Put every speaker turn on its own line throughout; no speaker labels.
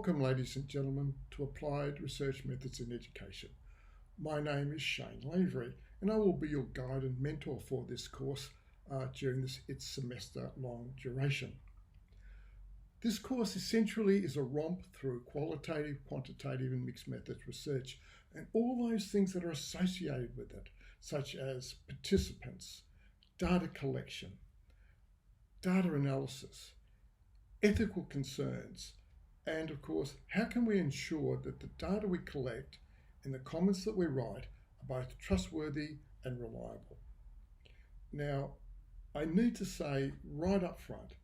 Welcome, ladies and gentlemen, to Applied Research Methods in Education. My name is Shane Lavery, and I will be your guide and mentor for this course during its semester-long duration. This course essentially is a romp through qualitative, quantitative, and mixed methods research, and all those things that are associated with it, such as participants, data collection, data analysis, ethical concerns, and of course, how can we ensure that the data we collect and the comments that we write are both trustworthy and reliable. Now, I need to say right up front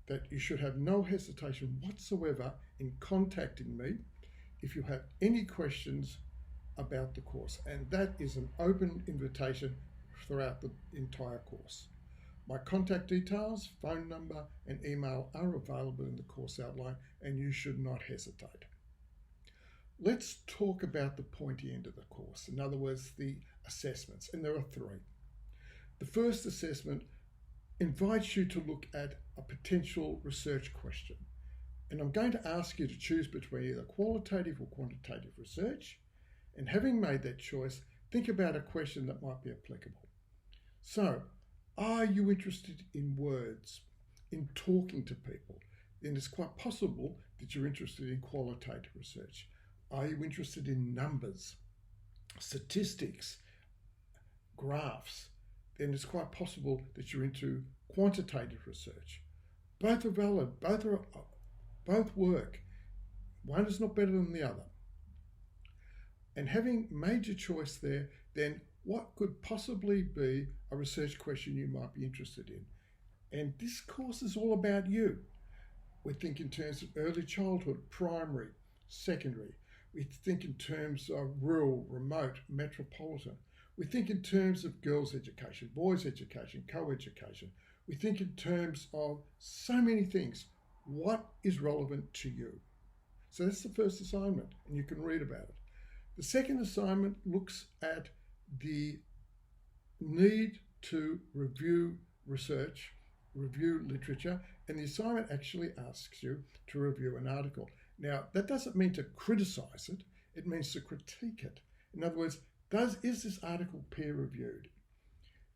that you should have no hesitation whatsoever in contacting me if you have any questions about the course, and that is an open invitation throughout the entire course. My contact details, phone number, and email are available in the course outline, and you should not hesitate. Let's talk about the pointy end of the course, in other words, the assessments, and there are three. The first assessment invites you to look at a potential research question, and I'm going to ask you to choose between either qualitative or quantitative research, and having made that choice, think about a question that might be applicable. So, are you interested in words, in talking to people? Then it's quite possible that you're interested in qualitative research. Are you interested in numbers, statistics, graphs? Then it's quite possible that you're into quantitative research. Both are valid, both work. One is not better than the other. And having made your choice there, then what could possibly be a research question you might be interested in? And this course is all about you. We think in terms of early childhood, primary, secondary. We think in terms of rural, remote, metropolitan. We think in terms of girls' education, boys' education, co-education. We think in terms of so many things. What is relevant to you? So that's the first assignment, and you can read about it. The second assignment looks at the need to review research, review literature, and the assignment actually asks you to review an article. Now, that doesn't mean to criticize it, it means to critique it. In other words, is this article peer-reviewed?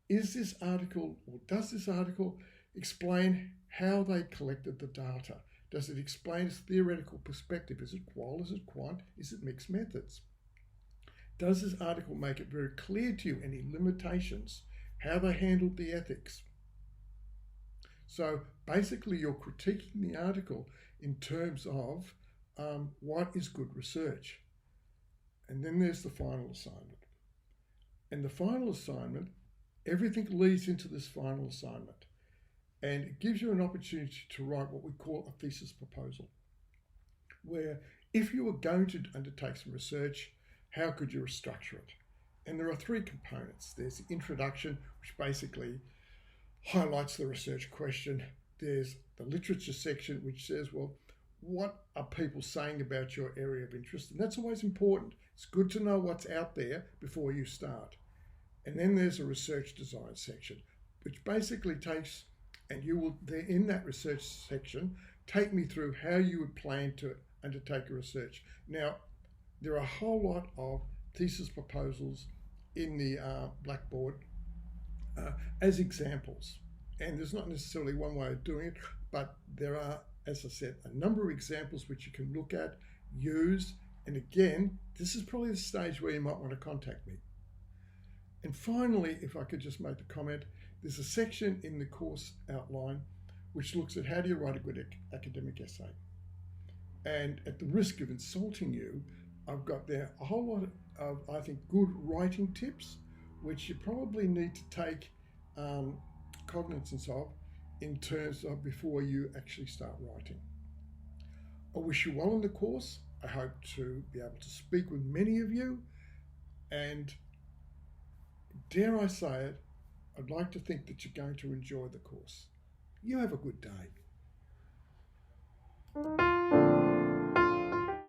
Is this article, or does this article explain how they collected the data? Does it explain its theoretical perspective? Is it qual, is it quant, is it mixed methods? Does this article make it very clear to you any limitations, how they handled the ethics? So basically you're critiquing the article in terms of what is good research. And then there's the final assignment. And the final assignment, everything leads into this final assignment. And it gives you an opportunity to write what we call a thesis proposal, where if you were going to undertake some research, how could you structure it? And there are three components. There's the introduction, which basically highlights the research question. There's the literature section, which says, well, what are people saying about your area of interest? And that's always important. It's good to know what's out there before you start. And then there's a research design section, which basically takes, and you will, in that research section, take me through how you would plan to undertake a research. Now, there are a whole lot of thesis proposals in the Blackboard as examples. And there's not necessarily one way of doing it, but there are, as I said, a number of examples which you can look at, use, and again, this is probably the stage where you might want to contact me. And finally, if I could just make the comment, there's a section in the course outline which looks at how do you write a good academic essay. And at the risk of insulting you, I've got there a whole lot of, I think, good writing tips, which you probably need to take cognizance of in terms of before you actually start writing. I wish you well in the course. I hope to be able to speak with many of you, and dare I say it, I'd like to think that you're going to enjoy the course. You have a good day.